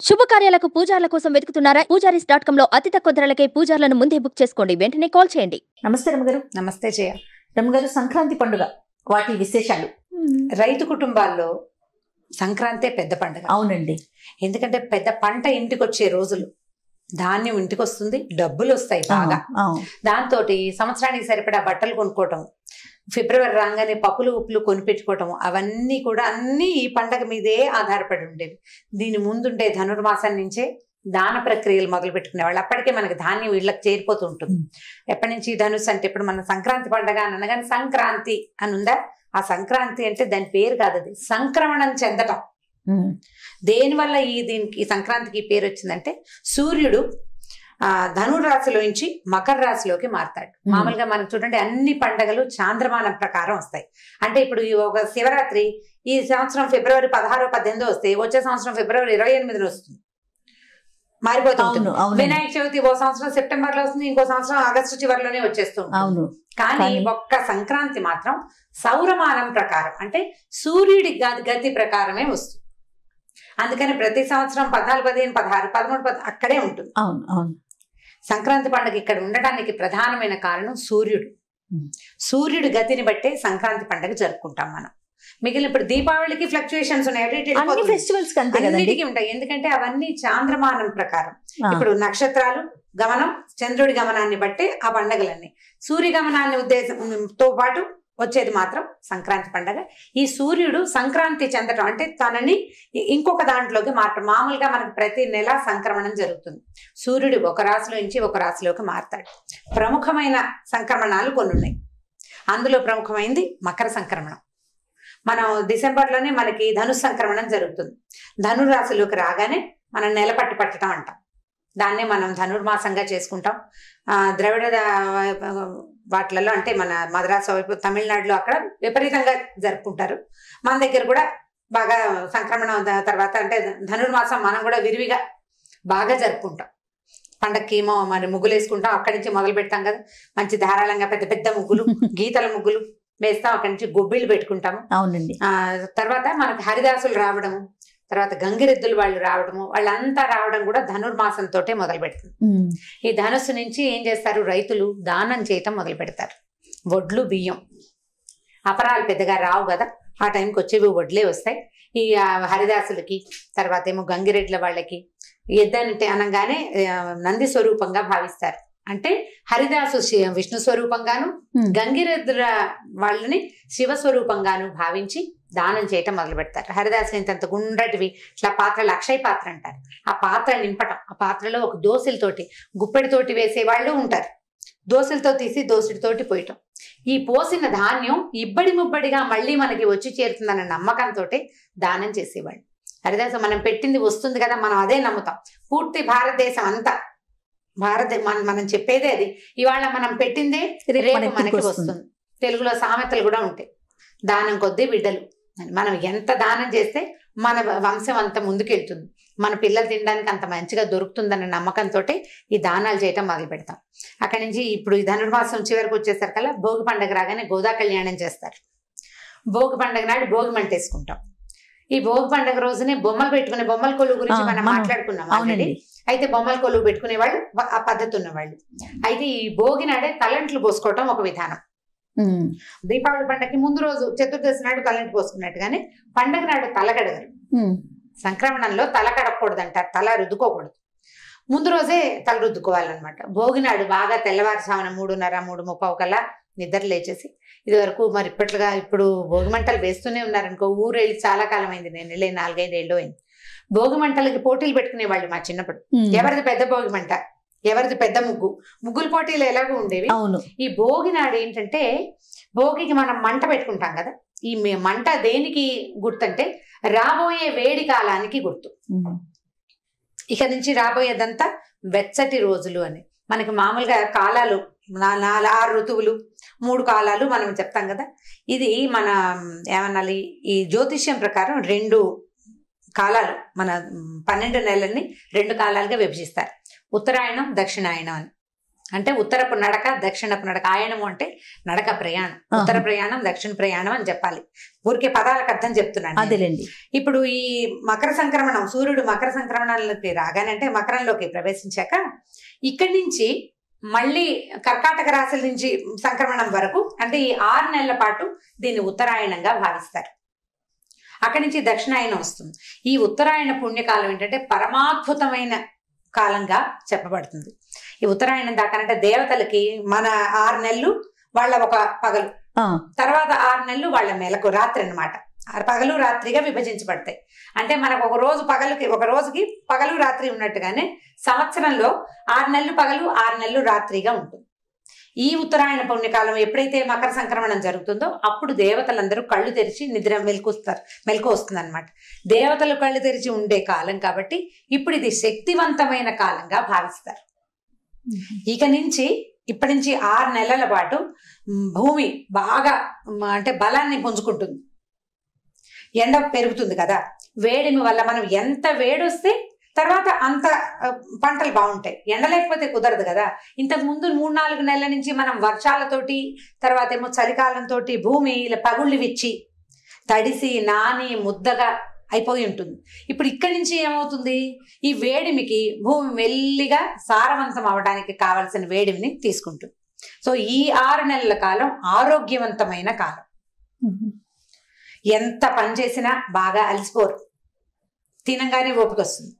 శుభకార్యాలకు పూజార్ల కోసం వెతుకుతున్నారా? పూజారీస్.com లో అతి తక్కువ ధరలకే పూజార్లను ముందే బుక్ చేసుకోండి. వెంటనే కాల్ చేయండి. నమస్తే రమగారు. నమస్తే జయ. రమగారు, సంక్రాంతి పండుగ వాటి విశేషాలు. రైతు కుటుంబాల్లో సంక్రాంతే పెద్ద పండుగ. అవునండి, ఎందుకంటే పెద్ద పంట ఇంటికి వచ్చే రోజులు, ధాన్యం ఇంటికి వస్తుంది, డబ్బులు వస్తాయి బాగా. దాంతో సంవత్సరానికి సరిపడా బట్టలు కొనుక్కోవటం, ఫిబ్రవరి రాగానే పప్పులు ఉప్పులు కొనిపెట్టుకోవటం, అవన్నీ కూడా అన్నీ ఈ పండగ మీదే ఆధారపడి ఉండేవి. దీని ముందుండే ధనుర్మాసం నుంచే దాన ప్రక్రియలు మొదలు పెట్టుకునేవాళ్ళు. అప్పటికే మనకి ధాన్యం ఇళ్ళకి చేరిపోతూ ఉంటుంది. ఎప్పటి నుంచి ధనుసు అంటే ఇప్పుడు మన సంక్రాంతి పండగ అని అనగానే సంక్రాంతి అని ఉందా? ఆ సంక్రాంతి అంటే దాని పేరు కాదు, అది సంక్రమణం చెందటం. దేనివల్ల దీనికి సంక్రాంతికి పేరు వచ్చిందంటే సూర్యుడు ధనురాశిలో నుంచి మకర రాశిలోకి మారతాడు. మామూలుగా మనం చూడండి అన్ని పండగలు చాంద్రమానం ప్రకారం వస్తాయి. అంటే ఇప్పుడు ఒక శివరాత్రి ఈ సంవత్సరం ఫిబ్రవరి 16, 18 వస్తే వచ్చే సంవత్సరం ఫిబ్రవరి 28 వస్తుంది, మారిపోతుంది. వినాయక చవితి ఓ సంవత్సరం సెప్టెంబర్ లో వస్తుంది, ఇంకో సంవత్సరం ఆగస్టు చివరిలోనే వచ్చేస్తుంది. కానీ ఒక్క సంక్రాంతి మాత్రం సౌరమానం ప్రకారం అంటే సూర్యుడి గతి ప్రకారమే వస్తుంది. అందుకని ప్రతి సంవత్సరం 14, 15, 16, 13, 10 అక్కడే ఉంటుంది. సంక్రాంతి పండుగ ఇక్కడ ఉండడానికి ప్రధానమైన కారణం సూర్యుడు. సూర్యుడి గతిని బట్టే సంక్రాంతి పండుగ జరుపుకుంటాం మనం. మిగిలిన ఇప్పుడు దీపావళికి ఫ్లక్చుయేషన్స్ ఉన్నాయి, అన్నిటికీ ఉంటాయి. ఎందుకంటే అవన్నీ చాంద్రమానం ప్రకారం. ఇప్పుడు నక్షత్రాలు గమనం, చంద్రుడి గమనాన్ని బట్టి ఆ పండుగలన్నీ. సూర్య గమనాన్ని ఉద్దేశంతో పాటు వచ్చేది మాత్రం సంక్రాంతి పండుగ. ఈ సూర్యుడు సంక్రాంతి చెందటం అంటే తనని ఇంకొక దాంట్లోకి మారటం. మామూలుగా మనకు ప్రతి నెల సంక్రమణం జరుగుతుంది. సూర్యుడు ఒక రాశిలో నుంచి ఒక రాశిలోకి మారతాడు. ప్రముఖమైన సంక్రమణాలు కొన్ని ఉన్నాయి. అందులో ప్రముఖమైనది మకర సంక్రమణం. మనం డిసెంబర్లోనే మనకి ధను సంక్రమణం జరుగుతుంది. ధనురాశిలోకి రాగానే మనం నెల పట్టడం అంటాం. దాన్నే మనం ధనుర్మాసంగా చేసుకుంటాం. ద్రవిడ వాటిలలో అంటే మన మద్రాసు వైపు తమిళనాడులో అక్కడ విపరీతంగా జరుపుకుంటారు. మన దగ్గర కూడా బాగా సంక్రమణం తర్వాత అంటే ధనుర్మాసం మనం కూడా విరివిగా బాగా జరుపుకుంటాం. పండగకి ఏమో మరి ముగ్గులు వేసుకుంటాం, అక్కడి నుంచి మొదలు పెడతాం కదా. మంచి ధారాళంగా పెద్ద పెద్ద ముగ్గులు, గీతల ముగ్గులు వేస్తాం, అక్కడి నుంచి గొబ్బిళ్ళు పెట్టుకుంటాము. అవునండి. తర్వాత మనకి హరిదాసులు రావడము, తర్వాత గంగిరెద్దులు వాళ్ళు రావడము, వాళ్ళంతా రావడం కూడా ధనుర్మాసంతో మొదలు పెడుతుంది. ఈ ధనుస్సు నుంచి ఏం చేస్తారు, రైతులు దానం చేయటం మొదలు పెడతారు. వడ్లు, బియ్యం, అపరాలు పెద్దగా రావు కదా, ఆ టైంకి వచ్చేవి వడ్లే వస్తాయి. ఈ హరిదాసులకి తర్వాత ఏమో గంగిరెడ్ల వాళ్ళకి ఎద్దంటే అనగానే నంది స్వరూపంగా భావిస్తారు. అంటే హరిదాసు విష్ణు స్వరూపంగాను, గంగిరెద్దుల వాళ్ళని శివ స్వరూపంగాను భావించి దానం చేయటం మొదలు పెడతారు. హరిదాసు ఇంత గుండ్రటివి ఇట్లా పాత్రలు, అక్షయ పాత్ర అంటారు. ఆ పాత్ర నింపటం, ఆ పాత్రలో ఒక దోశలతోటి గుప్పెడితోటి వేసే వాళ్ళు ఉంటారు. దోశలతో తీసి దోశడితోటి పోయటం. ఈ పోసిన ధాన్యం ఇబ్బడి ముబ్బడిగా మళ్ళీ మనకి వచ్చి చేరుతుందన్న నమ్మకంతో దానం చేసేవాళ్ళు. హరిదాసు మనం పెట్టింది వస్తుంది కదా, మనం అదే నమ్ముతాం. పూర్తి భారతదేశం అంతా మనం చెప్పేదే అది. ఇవాళ మనం పెట్టిందే రేపు మనకి వస్తుంది. తెలుగులో సామెతలు కూడా ఉంటాయి, దానం కొద్దీ బిడ్డలు. మనం ఎంత దానం చేస్తే మన వంశం అంత ముందుకెళ్తుంది, మన పిల్లలు తినడానికి అంత మంచిగా దొరుకుతుందన్న నమ్మకంతో ఈ దానాలు చేయటం మొదలు పెడతాం. అక్కడి నుంచి ఇప్పుడు ఈ ధనుర్మాసం చివరికి వచ్చేసరికల్లా భోగి పండుగ రాగానే గోదా కళ్యాణం చేస్తారు. భోగి పండుగ నాడు భోగి మంట వేసుకుంటాం. ఈ భోగి పండుగ రోజునే బొమ్మలు పెట్టుకునే, బొమ్మల కొలువు గురించి మనం మాట్లాడుకున్నాం ఆల్రెడీ. అయితే బొమ్మల కొలువు పెట్టుకునే వాళ్ళు, ఆ పద్ధతి ఉన్నవాళ్ళు. అయితే ఈ భోగి నాడే తలంట్లు పోసుకోవటం ఒక విధానం. దీపావళి పండగకి ముందు రోజు చతుర్దశి నాడు తలంటి పోసుకున్నట్టుగానే పండగ నాడు తలగడగరు. సంక్రమణంలో తల కడగకూడదు అంటారు, తల రుద్దుకోకూడదు. ముందు రోజే తల రుద్దుకోవాలన్నమాట. భోగి నాడు బాగా తెల్లవారుజామున 3:30, 3:30 కల్లా నిద్ర లేచేసి, ఇది వరకు మరి ఇప్పట్లుగా ఇప్పుడు భోగి మంటలు వేస్తూనే ఉన్నారనుకో. ఊరు వెళ్ళి చాలా కాలం అయింది, నేను వెళ్ళి 4-5 ఏళ్ళు అయింది. భోగి మంటలకి పోటీలు పెట్టుకునేవాళ్ళు మా చిన్నప్పుడు. ఎవరిది పెద్ద భోగి మంట, ఎవరిది పెద్ద ముగ్గుల పోటీలు ఎలాగో ఉండేవి. ఈ భోగి నాడు ఏంటంటే, భోగికి మనం మంట పెట్టుకుంటాం కదా, ఈ మంట దేనికి గుర్తంటే రాబోయే వేడి కాలానికి గుర్తు. ఇక నుంచి రాబోయేదంతా వెచ్చటి రోజులు అని. మనకి మామూలుగా కాలాలు 6 ఋతువులు, 3 కాలాలు మనం చెప్తాం కదా. ఇది మన ఏమనాలి, ఈ జ్యోతిష్యం ప్రకారం 2 కాలాలు, మన 12 నెలల్ని 2 కాలాలుగా విభజిస్తారు. ఉత్తరాయణం, దక్షిణాయనం అని. అంటే ఉత్తరపు నడక దక్షిణపు నడక. ఆయనము అంటే నడక ప్రయాణం, ఉత్తర ప్రయాణం దక్షిణ ప్రయాణం అని చెప్పాలి. ఊరికే పదాలకు అర్థం చెప్తున్నాను. అదేలేండి. ఇప్పుడు ఈ మకర సంక్రమణం, సూర్యుడు మకర సంక్రమణంలోకి రాగానే అంటే మకరంలోకి ప్రవేశించాక ఇక్కడి నుంచి మళ్ళీ కర్కాటక రాశుల నుంచి సంక్రమణం వరకు అంటే ఈ 6 నెలల పాటు దీన్ని ఉత్తరాయణంగా భావిస్తారు. అక్కడి నుంచి దక్షిణాయనం వస్తుంది. ఈ ఉత్తరాయణ పుణ్యకాలం ఏంటంటే పరమాద్భుతమైన కాలంగా చెప్పబడుతుంది. ఈ ఉత్తరాయణం దాకానంటే దేవతలకి మన 6 నెలలు వాళ్ళ ఒక పగలు, తర్వాత 6 నెలలు వాళ్ళ మెలకు రాత్రి అన్నమాట. పగలు రాత్రిగా విభజించబడతాయి. అంటే మనకు ఒక రోజుకి పగలు రాత్రి ఉన్నట్టుగానే సంవత్సరంలో 6 నెలలు పగలు 6 నెలలు రాత్రిగా ఉంటుంది. ఈ ఉత్తరాయణ పుణ్యకాలం ఎప్పుడైతే మకర సంక్రమణం జరుగుతుందో అప్పుడు దేవతలందరూ కళ్ళు తెరిచి మెలకు వస్తుంది అనమాట. దేవతలు కళ్ళు తెరిచి ఉండే కాలం కాబట్టి ఇప్పుడు ఇది శక్తివంతమైన కాలంగా భావిస్తారు. ఇప్పటి నుంచి 6 నెలల పాటు భూమి బాగా అంటే బలాన్ని పుంజుకుంటుంది. ఎండ పెరుగుతుంది కదా, వేడిమి వల్ల మనం ఎంత వేడొస్తే తర్వాత అంత పంటలు బాగుంటాయి. ఎండ లేకపోతే కుదరదు కదా. ఇంతకు ముందు 3-4 నెలల నుంచి మనం వర్షాలతోటి తర్వాత ఏమో చలికాలంతో భూమి ఇలా పగుళ్ళు విచ్చి తడిసి నాని ముద్దగా అయిపోయి ఉంటుంది. ఇప్పుడు ఇక్కడి నుంచి ఏమవుతుంది, ఈ వేడిమికి భూమి మెల్లిగా సారవంతం అవడానికి కావలసిన వేడిమిని తీసుకుంటుంది. సో ఈ 6 నెలల కాలం ఆరోగ్యవంతమైన కాలం. ఎంత పని చేసినా బాగా అలసిపోరు, తినంగానే ఓపిక వస్తుంది,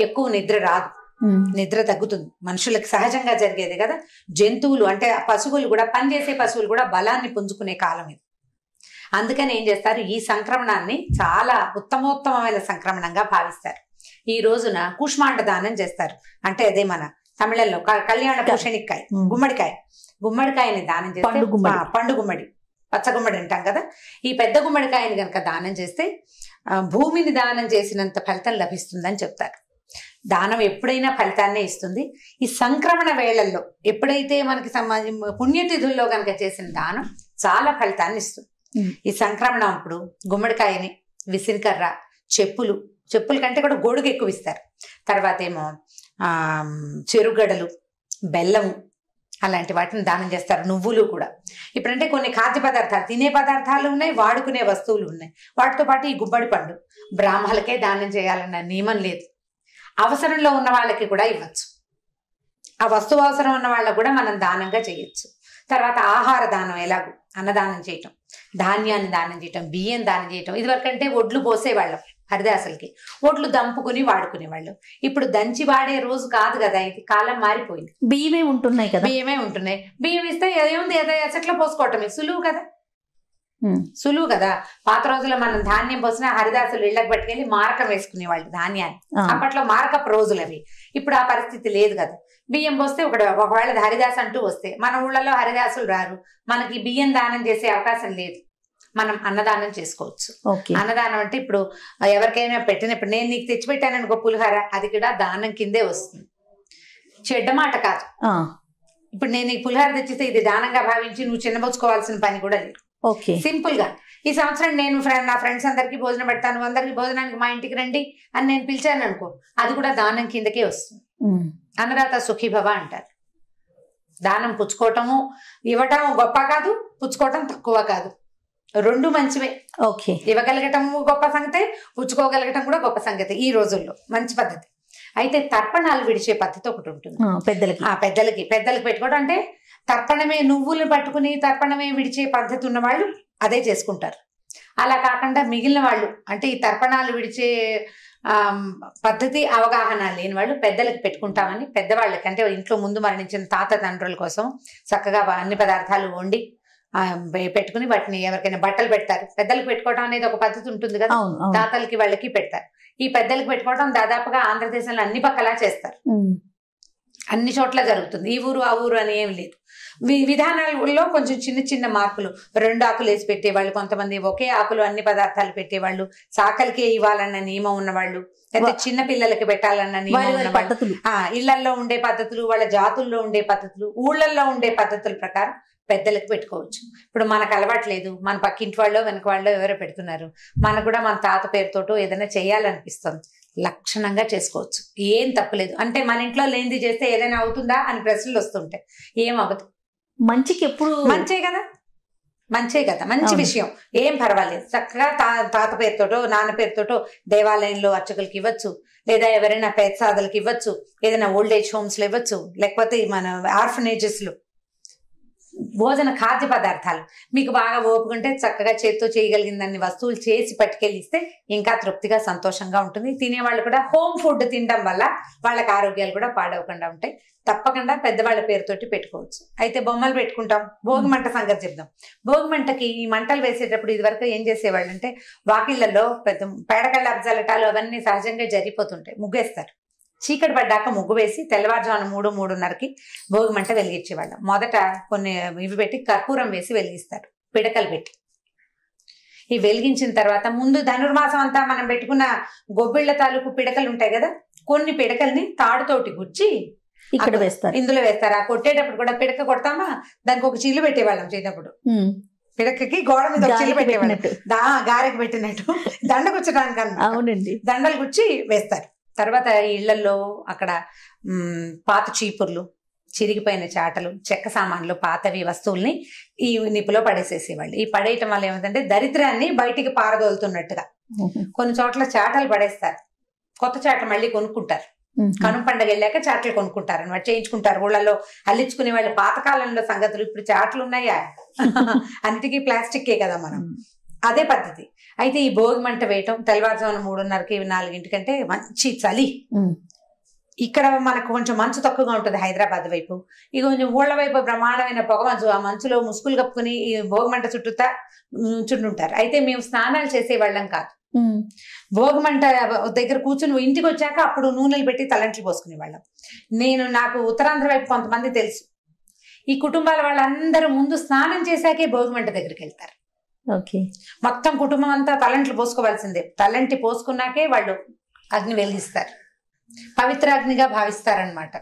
ఎక్కువ నిద్ర రాదు, నిద్ర తగ్గుతుంది. మనుషులకు సహజంగా జరిగేది కదా. జంతువులు అంటే పశువులు కూడా, పనిచేసే పశువులు కూడా బలాన్ని పుంజుకునే కాలం ఇది. అందుకని ఏం చేస్తారు, ఈ సంక్రమణాన్ని చాలా ఉత్తమోత్తమైన సంక్రమణంగా భావిస్తారు. ఈ రోజున కూష్మాండ దానం చేస్తారు. అంటే అదే మన తమిళంలో కళ్యాణ పూషణికాయ, గుమ్మడికాయని దానం చేస్తే, పండు గుమ్మడి, పచ్చ గుమ్మడి అంటాం కదా, ఈ పెద్ద గుమ్మడికాయని కనుక దానం చేస్తే భూమిని దానం చేసినంత ఫలితం లభిస్తుందని చెప్తారు. దానం ఎప్పుడైనా ఫలితాన్నే ఇస్తుంది. ఈ సంక్రమణ వేళల్లో ఎప్పుడైతే మనకి పుణ్యతిథుల్లో కనుక చేసిన దానం చాలా ఫలితాన్ని ఇస్తుంది. ఈ సంక్రమణం అప్పుడు గుమ్మడికాయని, విసిరికర్ర, చెప్పుల కంటే కూడా గొడుగు ఎక్కువ ఇస్తారు. తర్వాత ఏమో చెరుగడలు, బెల్లము అలాంటి వాటిని దానం చేస్తారు. నువ్వులు కూడా. ఇప్పుడంటే కొన్ని ఖాద్య పదార్థాలు, తినే పదార్థాలు ఉన్నాయి, వాడుకునే వస్తువులు ఉన్నాయి. వాటితో పాటు ఈ గుమ్మడి పండు బ్రాహ్మణులకే దానం చేయాలన్న నియమం లేదు. అవసరంలో ఉన్న వాళ్ళకి కూడా ఇవ్వచ్చు. ఆ వస్తువు అవసరం ఉన్న వాళ్ళకు కూడా మనం దానంగా చేయొచ్చు. తర్వాత ఆహార దానం, ఎలాగో అన్నదానం చేయటం, ధాన్యాన్ని దానం చేయటం, బియ్యం దానం చేయటం. ఇదివరకంటే ఒడ్లు పోసేవాళ్ళం హరిదాసులకి, ఒడ్లు దంపుకుని వాడుకునేవాళ్ళు. ఇప్పుడు దంచి వాడే రోజు కాదు కదా, ఇది కాలం మారిపోయింది. బియ్యమే ఉంటున్నాయి కదా, బియ్యం ఇస్తే ఏముంది, ఏదో ఎసట్లో పోసుకోవటమే సులువు కదా. పాత రోజుల్లో మనం ధాన్యం పోసినా హరిదాసులు ఇళ్లకు పట్టుకెళ్ళి మారకం వేసుకునేవాళ్ళు ధాన్యాన్ని. అప్పట్లో మారకపు రోజులు అవి. ఇప్పుడు ఆ పరిస్థితి లేదు కదా. బియ్యం పోస్తే ఒకవేళ హరిదాస్ అంటూ వస్తే, మన ఊళ్ళలో హరిదాసులు రారు, మనకి బియ్యం దానం చేసే అవకాశం లేదు. మనం అన్నదానం చేసుకోవచ్చు. అన్నదానం అంటే ఇప్పుడు ఎవరికైనా పెట్టినప్పుడు, నేను నీకు తెచ్చిపెట్టాను అనుకో పులిహార, అది కూడా దానం కిందే వస్తుంది. చెడ్డ మాట కాదు. ఇప్పుడు నేను ఈ పులిహార తెచ్చితే ఇది దానంగా భావించి నువ్వు చిన్నబోచుకోవాల్సిన పని కూడా లేదు. సింపుల్ గా ఈ సంవత్సరం నేను నా ఫ్రెండ్స్ అందరికి భోజనం పెడతాను, అందరికి భోజనానికి మా ఇంటికి రండి అని నేను పిలిచాను అనుకో, అది కూడా దానం కిందకే వస్తుంది. అన్నదాత సుఖీభవ అంటారు. దానం పుచ్చుకోవటము, ఇవ్వటం గొప్ప కాదు, పుచ్చుకోవటం తక్కువ కాదు, రెండు మంచివే. ఇవ్వగలగటం గొప్ప సంగతే, పుచ్చుకోగలగటం కూడా గొప్ప సంగతే. ఈ రోజుల్లో మంచి పద్ధతి. అయితే తర్పణాలు విడిచే పద్ధతి ఒకటి ఉంటుంది పెద్దలకి పెట్టుకోవడం. అంటే తర్పణమే, నువ్వులు పట్టుకుని తర్పణమే విడిచే పద్ధతి ఉన్న వాళ్ళు అదే చేసుకుంటారు. అలా కాకుండా మిగిలిన వాళ్ళు, అంటే ఈ తర్పణాలు విడిచే పద్ధతి అవగాహన లేని వాళ్ళు పెద్దలకి పెట్టుకుంటామని, పెద్దవాళ్ళకి అంటే ఇంట్లో ముందు మరణించిన తాత తండ్రుల కోసం చక్కగా అన్ని పదార్థాలు వండి పెట్టుకుని వాటిని ఎవరికైనా బట్టలు పెడతారు. పెద్దలకు పెట్టుకోవడం అనేది ఒక పద్ధతి ఉంటుంది కదా, తాతలకి వాళ్ళకి పెడతారు. ఈ పెద్దలకు పెట్టుకోవడం దాదాపుగా ఆంధ్రదేశంలో అన్ని పక్కలా చేస్తారు, అన్ని చోట్ల జరుగుతుంది. ఈ ఊరు ఆ ఊరు అని ఏం లేదు. విధానాలలో కొంచెం చిన్న చిన్న మార్పులు. 2 ఆకులు వేసి పెట్టేవాళ్ళు, కొంతమంది ఒకే ఆకులు అన్ని పదార్థాలు పెట్టేవాళ్ళు, సాకలికే ఇవ్వాలన్న నియమం ఉన్నవాళ్ళు, లేకపోతే చిన్న పిల్లలకి పెట్టాలన్న నియమం ఉన్నవాళ్ళు, ఇళ్లలో ఉండే పద్ధతులు, వాళ్ళ జాతుల్లో ఉండే పద్ధతులు, ఊళ్ళల్లో ఉండే పద్ధతుల ప్రకారం పెద్దలకు పెట్టుకోవచ్చు. ఇప్పుడు మనకు అలవాటు లేదు, మన పక్కింటి వాళ్ళు వెనక వాళ్ళు ఎవరో పెడుతున్నారు, మనకు కూడా మన తాత పేరుతోటో ఏదైనా చేయాలనిపిస్తుంది, లక్షణంగా చేసుకోవచ్చు, ఏం తప్పులేదు. అంటే మన ఇంట్లో లేనిది చేస్తే ఏదైనా అవుతుందా అని ప్రశ్నలు వస్తుంటాయి. ఏం అవ్వదు, మంచికి ఎప్పుడు మంచే కదా, మంచే కదా, మంచి విషయం, ఏం పర్వాలేదు. చక్కగా తాత పేరుతోటో నాన్న పేరుతోటో దేవాలయంలో అర్చకులకి ఇవ్వచ్చు, లేదా ఎవరైనా పేదసాదులకి ఇవ్వచ్చు, ఏదైనా ఓల్డ్ ఏజ్ హోమ్స్ లో ఇవ్వచ్చు, లేకపోతే మన ఆర్ఫనేజెస్ లో భోజన ఖాద్య పదార్థాలు మీకు బాగా ఓపుకుంటే చక్కగా చేత్తో చేయగలిగిందన్ని వస్తువులు చేసి పట్టుకెళ్ళిస్తే ఇంకా తృప్తిగా సంతోషంగా ఉంటుంది. తినేవాళ్ళు కూడా హోమ్ ఫుడ్ తినడం వల్ల వాళ్ళకి ఆరోగ్యాలు కూడా పాడవకుండా ఉంటాయి. తప్పకుండా పెద్దవాళ్ళ పేరుతోటి పెట్టుకోవచ్చు. అయితే బొమ్మలు పెట్టుకుంటాం. భోగి మంట సంగతి చెప్దాం. భోగి మంటకి ఈ మంటలు వేసేటప్పుడు ఇది వరకు ఏం చేసేవాళ్ళు అంటే వాకిళ్లలో పెద్ద పేడకళ్ళ అబ్జాలటాలు అవన్నీ సహజంగా జరిగిపోతుంటాయి, ముగ్గేస్తారు. చీకటి పడ్డాక ముగ్గు వేసి తెల్లవారుజామున 3-3:30కి భోగి మంట వెలిగించేవాళ్ళం. మొదట కొన్ని ఇవి పెట్టి కర్పూరం వేసి వెలిగిస్తారు, పిడకలు పెట్టి. ఈ వెలిగించిన తర్వాత ముందు ధనుర్మాసం అంతా మనం పెట్టుకున్న గొబ్బిళ్ల తాలూకు పిడకలు ఉంటాయి కదా, కొన్ని పిడకల్ని తాడుతోటి గుచ్చి ఇక్కడ వేస్తారు, ఇందులో వేస్తారు. ఆ కొట్టేటప్పుడు కూడా పిడక కొడతామా, దానికి ఒక చిల్లు పెట్టేవాళ్ళం చిన్నప్పుడు. పిడకకి గోడ మీద ఒక చిల్లు పెట్టేవాళ్ళం, గారెకి పెట్టినట్టు దండ గుచ్చడానికి అన్నమాట. అవునండి, దండలు గుచ్చి వేస్తారు. తర్వాత ఇళ్లలో అక్కడ పాత చీపుర్లు, చిరిగిపోయిన చాటలు, చెక్క సామాన్లు, పాతవి వస్తువుల్ని ఈ నిప్పులో పడేసేసేవాళ్ళు. ఈ పడేయటం వల్ల ఏమిటంటే దరిద్రాన్ని బయటికి పారదోలుతున్నట్టుగా. కొన్ని చోట్ల చాటలు పడేస్తారు, కొత్త చాట మళ్ళీ కొనుక్కుంటారు. కనుమ పండుగ వెళ్ళాక చాటలు కొనుక్కుంటారు అనమాట, చేయించుకుంటారు. ఊళ్ళలో అల్లించుకునే వాళ్ళు. పాతకాలంలో సంగతులు, ఇప్పుడు చాటలు ఉన్నాయా? అన్నిటికీ ప్లాస్టిక్కే కదా మనం. అదే పద్ధతి. అయితే ఈ భోగి మంట వేయటం తెల్లవారుజామున 3:30కి 4ంటికంటే మంచి చలి. ఇక్కడ మనకు కొంచెం మంచు తక్కువగా ఉంటుంది హైదరాబాద్ వైపు. ఇక కొంచెం ఊళ్ళ వైపు బ్రహ్మాండమైన పొగ మంచు, ఆ మంచులో ముసుగులు కప్పుకుని ఈ భోగి మంట చుట్టూతా చుంటుంటారు. అయితే మేము స్నానాలు చేసేవాళ్ళం కాదు. భోగి మంట దగ్గర కూర్చుని ఇంటికి వచ్చాక అప్పుడు నూనెలు పెట్టి తలంట్లు పోసుకునేవాళ్ళం. నాకు ఉత్తరాంధ్ర వైపు కొంతమంది తెలుసు. ఈ కుటుంబాల వాళ్ళందరూ ముందు స్నానం చేశాకే భోగి మంట దగ్గరికి వెళ్తారు. మొత్తం కుటుంబం అంతా తలంట్లు పోసుకోవాల్సిందే. తలంటి పోసుకున్నాకే వాళ్ళు అగ్ని వెలిగిస్తారు, పవిత్ర అగ్నిగా భావిస్తారనమాట.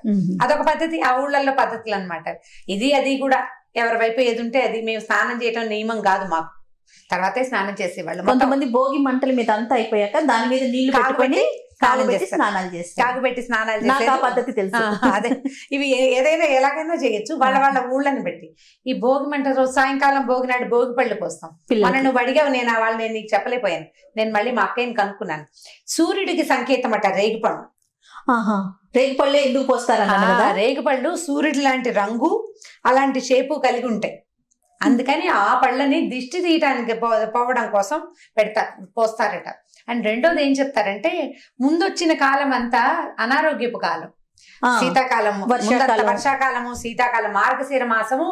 అదొక పద్ధతి, ఆ ఊళ్ళల్లో పద్ధతులు అనమాట. ఇది అది కూడా ఎవరి వైపు ఏది ఉంటే అది. మేము స్నానం చేయటం నియమం కాదు మాకు, తర్వాతే స్నానం చేసేవాళ్ళు. కొంతమంది భోగి మంటల మీద అంతా అయిపోయాక దాని మీద నీళ్లు పెట్టుకొని కాగుపెట్టి స్నానాలు చేస్తారు. పద్ధతి తెలుసు. అదే, ఇవి ఏదైనా ఎలాగైనా చేయొచ్చు, వాళ్ళ ఊళ్ళని బట్టి. ఈ భోగి మంట రోజు సాయంకాలం భోగి నాడు భోగి పళ్ళు పోస్తాం. మన నువ్వు అడిగావు, నేను నీకు చెప్పలేకపోయాను. నేను మళ్ళీ మా అక్కయ్యని కనుక్కున్నాను. సూర్యుడికి సంకేతం అట రేగిపండు. రేగిపళ్ళే ఎందుకు పోస్తారు? రేగిపళ్ళు సూర్యుడి లాంటి రంగు, అలాంటి షేపు కలిగి ఉంటాయి. అందుకని ఆ పళ్ళని దిష్టి తీయటానికి పోవడం కోసం పోస్తారట. అండ్ రెండోది ఏం చెప్తారంటే, ముందొచ్చిన కాలం అంతా అనారోగ్యపు కాలం. శీతాకాలం, వర్షాకాలము, శీతాకాలం, మార్గశిర మాసము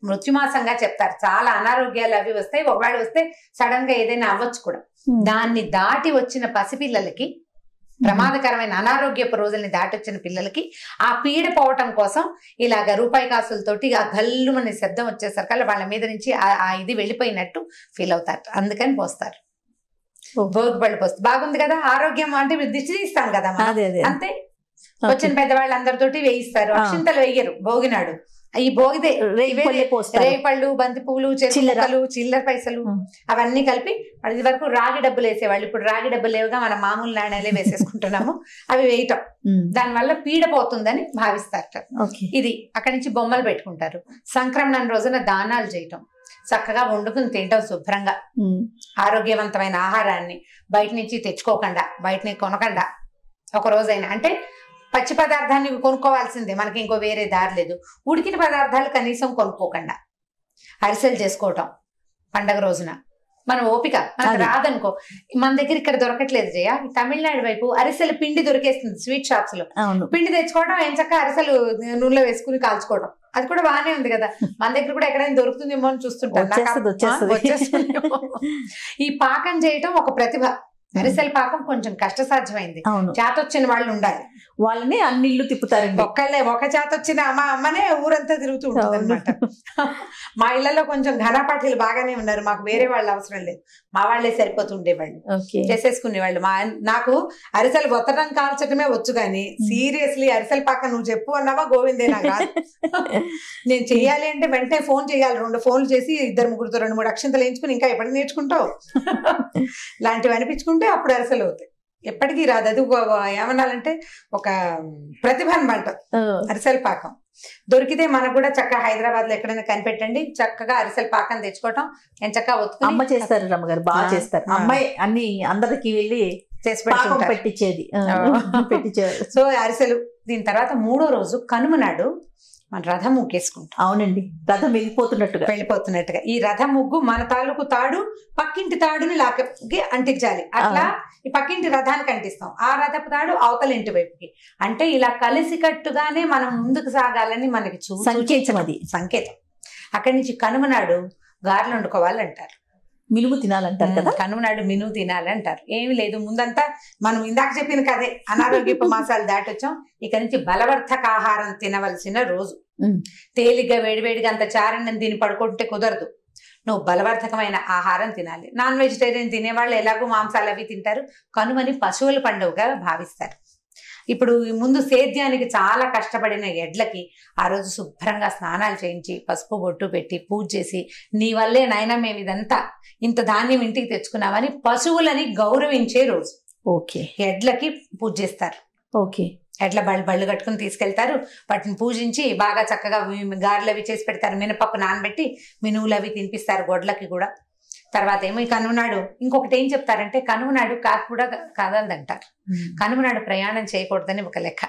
మృత్యుమాసంగా చెప్తారు. చాలా అనారోగ్యాలు అవి వస్తాయి. ఒకవేళ వస్తే సడన్ గా ఏదైనా అవ్వచ్చు కూడా. దాన్ని దాటి వచ్చిన పసిపిల్లలకి, ప్రమాదకరమైన అనారోగ్యపు రోజుల్ని దాటొచ్చిన పిల్లలకి ఆ పీడ పోవటం కోసం ఇలాగ రూపాయి కాసులతోటి ఆ గల్లుమని శబ్దం వచ్చేసరికి వాళ్ళ మీద నుంచి ఆ ఇది వెళ్ళిపోయినట్టు ఫీల్ అవుతారు. అందుకని పోస్తారు, భోగి పళ్ళు పోస్తారు. బాగుంది కదా, ఆరోగ్యం అంటే దిష్టి తీస్తాం కదా అంతే. వచ్చిన పెద్దవాళ్ళందరితోటి వేయిస్తారు. అక్షింతలు వేయరు భోగినాడు. ఈ భోగిదే రేపళ్ళు, బంతి పువ్వులు, చెరుకులు, చిల్లర పైసలు అవన్నీ కలిపి. ఇది వరకు రాగి డబ్బులు వేసేవాళ్ళు, ఇప్పుడు రాగి డబ్బులు లేవుగా, మనం మామూలు నాణ్యాలే వేసేసుకుంటున్నాము. అవి వేయటం దానివల్ల పీడ పోతుందని భావిస్తారు. ఇది అక్కడి నుంచి బొమ్మలు పెట్టుకుంటారు. సంక్రమణం రోజున దానాలు చేయటం, చక్కగా వండుకుని తింటాం శుభ్రంగా. ఆరోగ్యవంతమైన ఆహారాన్ని బయట నుంచి తెచ్చుకోకుండా, బయటని కొనకుండా ఒక రోజైనా, అంటే పచ్చి పదార్థాన్ని కొనుక్కోవాల్సిందే, మనకి ఇంకో వేరే దారి లేదు. ఉడికిన పదార్థాలు కనీసం కొనుక్కోకుండా అరిసెలు చేసుకోవటం పండగ రోజున. మన ఓపిక మనకు రాదనుకో, మన దగ్గర ఇక్కడ దొరకట్లేదు జయ, తమిళనాడు వైపు అరిసెల పిండి దొరికేస్తుంది స్వీట్ షాప్స్ లో. పిండి తెచ్చుకోవడం, ఏం చక్క అరిసెలు నూనెలో వేసుకుని కాల్చుకోవడం, అది కూడా బాగానే ఉంది కదా. మన దగ్గర కూడా ఎక్కడైనా దొరుకుతుందేమో అని చూస్తుంటాం. ఈ పాకం చేయటం ఒక ప్రతిభ. అరిసెల పాకం కొంచెం కష్టసాధ్యమైంది, చేతొచ్చిన వాళ్ళు ఉండాలి. వాళ్ళని అన్ని ఇల్లు తిప్పుతారండి. ఒక చేతొచ్చిన అమ్మనే ఊరంతా తిరుగుతూ ఉంటుంది అనమాట. మా ఇళ్లలో కొంచెం ఘనపాఠీలు బాగానే ఉన్నారు, మాకు వేరే వాళ్ళు అవసరం లేదు, మా వాళ్లే సరిపోతుండేవాళ్ళు, చేసేసుకునేవాళ్ళు. నాకు అరిసెలు బొత్తడం కాల్చడమే వచ్చు, కానీ సీరియస్లీ అరిసెల పాక నువ్వు చెప్పు అన్నావా గోవిందే నాకు రాదు. నేను చెయ్యాలి అంటే వెంటనే ఫోన్ చేయాలి, 2 ఫోన్లు చేసి 2-3 2-3 అక్షంతలు వేయించుకుని ఇంకా ఎప్పటికి నేర్చుకుంటావు లాంటివి అనిపించుకుంటే అప్పుడు అరిసెలు అవుతాయి. ఎప్పటికీ రాదు. అది ఏమనాలంటే ఒక ప్రతిభ అనమాట. అరిసెల పాకం దొరికితే మనకు కూడా చక్కగా హైదరాబాద్ లో ఎక్కడైనా కనిపెట్టండి, చక్కగా అరిసెల పాకం తెచ్చుకోవటం. నేను చక్కగా ఒత్తుకుని అమ్మ చేస్తారు, రమ్మగారు బాగా చేస్తారు. అమ్మాయి అన్ని అందరికి వెళ్ళి చేసి పెట్టించేది. సో అరిసెలు. దీని తర్వాత 3వ రోజు కనుమ నాడు మన రథం ముగ్గేసుకుంటాం. అవునండి, రథం వెళ్ళిపోతున్నట్టుగా. ఈ రథం ముగ్గు మన తాలూకు తాడు పక్కింటి తాడుని లాకి అంటించాలి. అట్లా ఈ పక్కింటి రథానికి అంటిస్తాం. ఆ రథపు తాడు అవతల ఇంటి వైపుకి. అంటే ఇలా కలిసికట్టుగానే మనం ముందుకు సాగాలని మనకి సంకేతం. అది సంకేతం. అక్కడి నుంచి కనుమ నాడు గారెలు వండుకోవాలంటారు, మినుము తినాలంటారు కదా. కనుమ నాడు మినుము తినాలంటారు. ఏమి లేదు, ముందంతా మనం ఇందాక చెప్పిన కదే అనారోగ్యపు మాసాలు దాటొచ్చాం. ఇక నుంచి బలవర్ధక ఆహారం తినవలసిన రోజు. తేలిగ్గా వేడివేడిగా అంత చారణం తిని పడుకుంటే కుదరదు. నువ్వు బలవర్ధకమైన ఆహారం తినాలి. నాన్ వెజిటేరియన్ తినేవాళ్ళు ఎలాగో మాంసాలు అవి తింటారు. కనుమని పశువుల పండుగగా భావిస్తారు. ఇప్పుడు ముందు సేద్యానికి చాలా కష్టపడిన ఎడ్లకి ఆ రోజు శుభ్రంగా స్నానాలు చేయించి పసుపు బొట్టు పెట్టి పూజ చేసి, నీ వల్లే నాయన మేము ఇదంతా ఇంత ధాన్యం ఇంటికి తెచ్చుకున్నామని పశువులని గౌరవించే రోజు. ఓకే. ఎడ్లకి పూజ చేస్తారు. ఓకే. ఎడ్ల బళ్ళు కట్టుకుని తీసుకెళ్తారు. వాటిని పూజించి బాగా చక్కగా గారెలు అవి చేసి పెడతారు. మినపప్పు నానబెట్టి మినువులు అవి తినిపిస్తారు గొడ్లకి కూడా. తర్వాత ఏమో ఈ కనుమ నాడు ఇంకొకటి ఏం చెప్తారంటే, కనుమ నాడు కాకు కూడా కదలదంటారు. కనుమ నాడు ప్రయాణం చేయకూడదని ఒక లెక్క.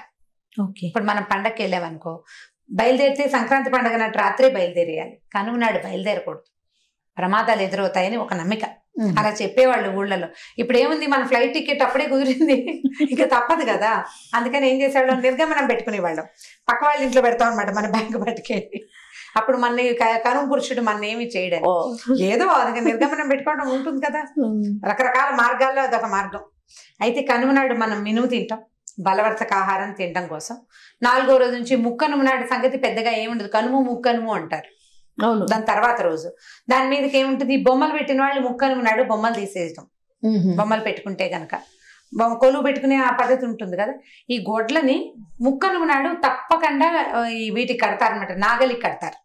ఇప్పుడు మనం పండగకి వెళ్ళామనుకో, బయలుదేరితే సంక్రాంతి పండుగ నాటి రాత్రే బయలుదేరేయాలి. కనుమ నాడు బయలుదేరకూడదు, ప్రమాదాలు ఎదురవుతాయని ఒక నమ్మిక. అలా చెప్పేవాళ్ళు ఊళ్ళలో. ఇప్పుడు ఏముంది, మన ఫ్లైట్ టికెట్ అప్పుడే కుదిరింది, ఇక తప్పదు కదా. అందుకని ఏం చేసేవాళ్ళం, నిర్గమనం పెట్టుకునేవాళ్ళం. పక్క వాళ్ళ ఇంట్లో పెడతాం అనమాట, మన బ్యాంకు పట్టుకెళ్ళి. అప్పుడు మన కనుమ పురుషుడు మన ఏమి చేయడం, ఏదో అది నిర్గమనం పెట్టుకోవడం ఉంటుంది కదా. రకరకాల మార్గాల్లో అదొక మార్గం. అయితే కనుమ నాడు మనం మినుము తింటాం, బలవర్ధక ఆహారం తినడం కోసం. 4వ రోజు నుంచి ముక్కనుమ నాడు సంగతి పెద్దగా ఏముండదు, కనుము ముక్కనుము అంటారు. దాని తర్వాత రోజు దాని మీదకి ఏముంటుంది, బొమ్మలు పెట్టిన వాళ్ళు ముక్కనుమ నాడు బొమ్మలు తీసేయటం. బొమ్మలు పెట్టుకుంటే గనక కొలువు పెట్టుకునే ఆ పద్ధతి ఉంటుంది కదా. ఈ గొడ్లని ముక్కనుమ నాడు తప్పకుండా వీటికి కడతారనమాట, నాగలికి కడతారు.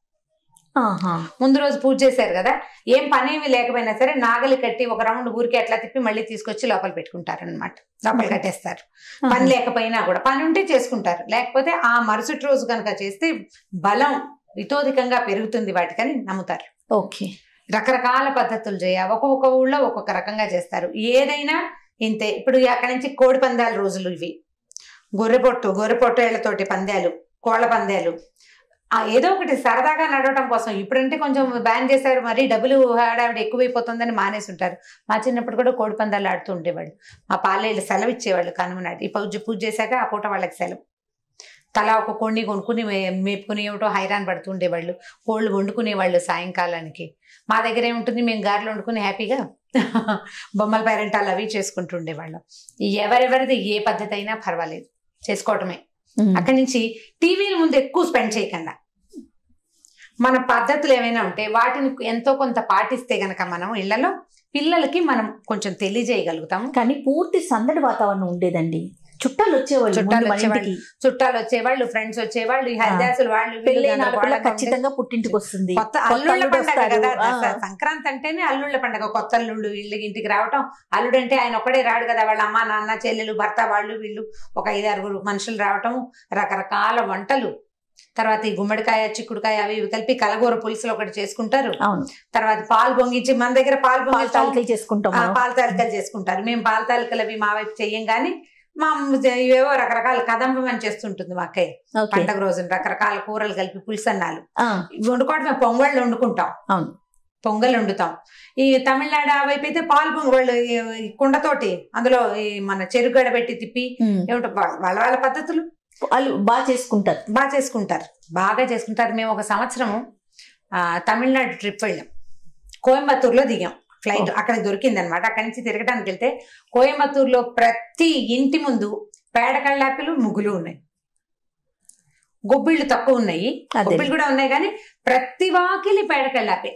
ముందు రోజు పూజ చేశారు కదా, ఏం పనేమి లేకపోయినా సరే నాగలి కట్టి ఒక రౌండ్ ఊరికి అట్లా తిప్పి మళ్ళీ తీసుకొచ్చి లోపల పెట్టుకుంటారు అనమాట. లోపల కట్టేస్తారు. పని లేకపోయినా కూడా, పని ఉంటే చేసుకుంటారు. లేకపోతే ఆ మరుసటి రోజు కనుక చేస్తే బలం వితోధికంగా పెరుగుతుంది వాటికని నమ్ముతారు. ఓకే. రకరకాల పద్ధతులు ఒక్కొక్క ఊళ్ళో ఒక్కొక్క రకంగా చేస్తారు. ఏదైనా ఇంతే. ఇప్పుడు అక్కడి నుంచి కోడి పందాల రోజులు ఇవి. గొర్రెపొట్టేళ్లతోటి పందాలు, కోళ్ల పందాలు, ఏదో ఒకటి సరదాగా నడవటం కోసం. ఇప్పుడంటే కొంచెం బ్యాన్ చేశారు, మరి డబ్బులు హడావిడి ఎక్కువైపోతుందని మానేసి ఉంటారు. మా చిన్నప్పుడు కూడా కోడి పందాలు ఆడుతూ ఉండేవాళ్ళు. మా పాలేళ్ళు సెలవు ఇచ్చేవాళ్ళు కనుమ నాటి. ఈ పూజ చేశాక ఆ పూట వాళ్ళకి సెలవు. తలా ఒక కోడిని కొనుక్కుని మేపుకుని ఏమిటో హైరాన్ పడుతూ ఉండేవాళ్ళు. కోళ్ళు వండుకునేవాళ్ళు సాయంకాలానికి. మా దగ్గర ఏముంటుంది, మేము గారెలు వండుకుని హ్యాపీగా బొమ్మల పేరెంటాలు అవి చేసుకుంటూ ఉండేవాళ్ళం. ఎవరెవరిది ఏ పద్ధతి అయినా పర్వాలేదు, చేసుకోవటమే. అక్కడి నుంచి టీవీల ముందు ఎక్కువ స్పెండ్ చేయకుండా మన పద్ధతులు ఏమైనా ఉంటే వాటిని ఎంతో కొంత పాటిస్తే గనక మనం ఇళ్లలో పిల్లలకి మనం కొంచెం తెలియజేయగలుగుతాం. కానీ పూర్తి సందడి వాతావరణం ఉండేదండి. చుట్టాలు వచ్చేవాళ్ళు, ఫ్రెండ్స్ వచ్చేవాళ్ళు, ఈ హరిదాసులు వాళ్ళు ఖచ్చితంగా పుట్టింటికి వస్తుంది. కొత్త అల్లుళ్ళ పండుగ కదా సంక్రాంతి అంటేనే అల్లుళ్ళ పండుగ. కొత్త అల్లుళ్ళు ఇంటికి రావటం. అల్లుడు అంటే ఆయన ఒక్కడే రాడు కదా, వాళ్ళ అమ్మ నాన్న చెల్లెలు భర్త వాళ్ళు వీళ్ళు ఒక 5-6 మనుషులు రావటం, రకరకాల వంటలు. తర్వాత ఈ గుమ్మడికాయ చిక్కుడుకాయ అవి ఇవి కలిపి కలగూర పులుసులు ఒకటి చేసుకుంటారు. తర్వాత పాలు పొంగించి, మన దగ్గర పాలు పొంగితాలికలు చేసుకుంటాం, పాలు తాలికలు చేసుకుంటారు. మేము పాలు తాలికలు అవి మా వైపు చెయ్యం, కానీ మా ఇవేవో రకరకాల కదంబం అని చేస్తుంటుంది మా అక్కయ్య. పండగ రోజున రకరకాల కూరలు కలిపి పులుసన్నాలు వండుకోవడం. పొంగళ్ళు వండుకుంటాం, పొంగల్ వండుతాం. ఈ తమిళనాడు వైపు అయితే పాలు పొంగళ్ళు కుండతోటి అందులో ఈ మన చెరుగడ పెట్టి తిప్పి ఏమిటో వాళ్ళ పద్ధతులు వాళ్ళు బాగా చేసుకుంటారు. మేము ఒక సంవత్సరము తమిళనాడు ట్రిప్ వెళ్ళాం. కోయంబత్తూరులో దిగాం ఫ్లైట్. అక్కడ దొరికింది అనమాట. అక్కడి నుంచి తిరగడానికి వెళ్తే కోయంబత్తూరులో ప్రతి ఇంటి ముందు పేడ కళ్ళాపిలు, ముగ్గులు ఉన్నాయి. గొబ్బిళ్ళు తక్కువ ఉన్నాయి, గొబ్బిళ్ళు కూడా ఉన్నాయి, కానీ ప్రతి వాకిలి పేడ కళ్ళాపే.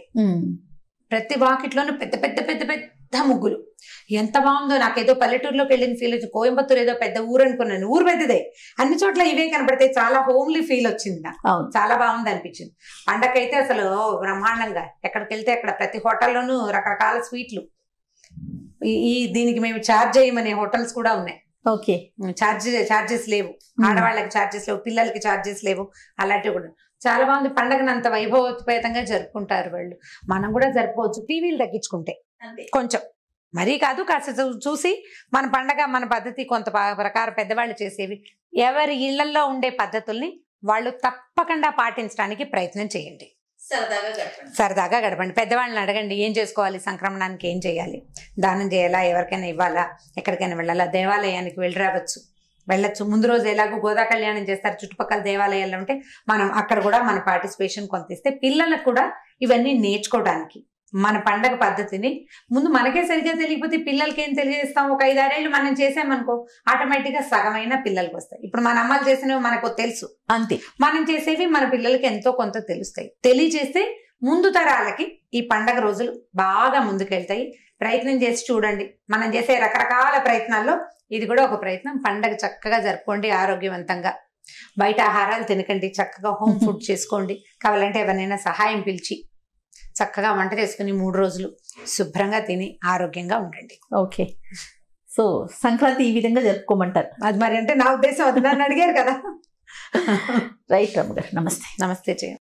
ప్రతి వాకిట్లోనూ పెద్ద పెద్ద పెద్ద పెద్ద ముగ్గులు. ఎంత బాగుందో. నాకేదో పల్లెటూరులోకి వెళ్ళిన ఫీల్ వచ్చింది. కోయంబత్తూరు ఏదో పెద్ద ఊరు అనుకున్నాను. ఊరు పెద్దదే, అన్ని చోట్ల ఇవే కనపడతాయి. చాలా హోమ్లీ ఫీల్ వచ్చింది నాకు. చాలా బాగుంది అనిపించింది. పండగైతే అసలు బ్రహ్మాండంగా. ఎక్కడికి వెళ్తే అక్కడ ప్రతి హోటల్లోనూ రకరకాల స్వీట్లు. ఈ దీనికి మేము ఛార్జ్ చేయమనే హోటల్స్ కూడా ఉన్నాయి. ఓకే. ఛార్జెస్ లేవు, ఆడవాళ్ళకి ఛార్జెస్ లేవు, పిల్లలకి ఛార్జెస్ లేవు, అలాంటివి కూడా. చాలా మంది పండగను అంత వైభవోపేతంగా జరుపుకుంటారు వాళ్ళు. మనం కూడా జరుపుకోవచ్చు టీవీలు తగ్గించుకుంటే కొంచెం, మరీ కాదు, కాస్త చూసి మన పండగ మన పద్ధతి కొంత ప్రకారం పెద్దవాళ్ళు చేసేవి ఎవరి ఇళ్లలో ఉండే పద్ధతుల్ని వాళ్ళు తప్పకుండా పాటించడానికి ప్రయత్నం చేయండి. సరదాగా గడపండి. పెద్దవాళ్ళని అడగండి ఏం చేసుకోవాలి, సంక్రమణానికి ఏం చేయాలి, దానం చేయాలా, ఎవరికైనా ఇవ్వాలా, ఎక్కడికైనా వెళ్ళాలా, దేవాలయానికి వెళ్ళొచ్చు. ముందు రోజు ఎలాగో గోదా కళ్యాణం చేస్తారు, చుట్టుపక్కల దేవాలయాల్లో ఉంటే మనం అక్కడ కూడా మన పార్టిసిపేషన్ కొంత ఇస్తే పిల్లలకు కూడా ఇవన్నీ నేర్చుకోవడానికి, మన పండగ పద్ధతిని ముందు మనకే సరిగ్గా తెలియకపోతే పిల్లలకి ఏం తెలియజేస్తాం. ఒక 5-6 ఏళ్ళు మనం చేసామనుకో ఆటోమేటిక్ గా సగమైన పిల్లలకి వస్తాయి. ఇప్పుడు మన అమ్మలు చేసినవి మనకు తెలుసు, అంతే. మనం చేసేవి మన పిల్లలకి ఎంతో కొంత తెలుస్తాయి. తెలియజేస్తే ముందు తరాలకి ఈ పండగ రోజులు బాగా ముందుకెళ్తాయి. ప్రయత్నం చేసి చూడండి. మనం చేసే రకరకాల ప్రయత్నాల్లో ఇది కూడా ఒక ప్రయత్నం. పండగ చక్కగా జరుపుకోండి, ఆరోగ్యవంతంగా. బయట ఆహారాలు తినకండి, చక్కగా హోమ్ ఫుడ్ చేసుకోండి. కావాలంటే ఎవరినైనా సహాయం పిలిచి చక్కగా వంట చేసుకుని 3 రోజులు శుభ్రంగా తిని ఆరోగ్యంగా ఉండండి. ఓకే. సో సంక్రాంతి ఈ విధంగా జరుపుకోమంటారు. అది మరి అంటే నా ఉద్దేశం, అది నన్ను అడిగారు కదా. రైట్ రమ్మ గారు, నమస్తే. నమస్తే జయ.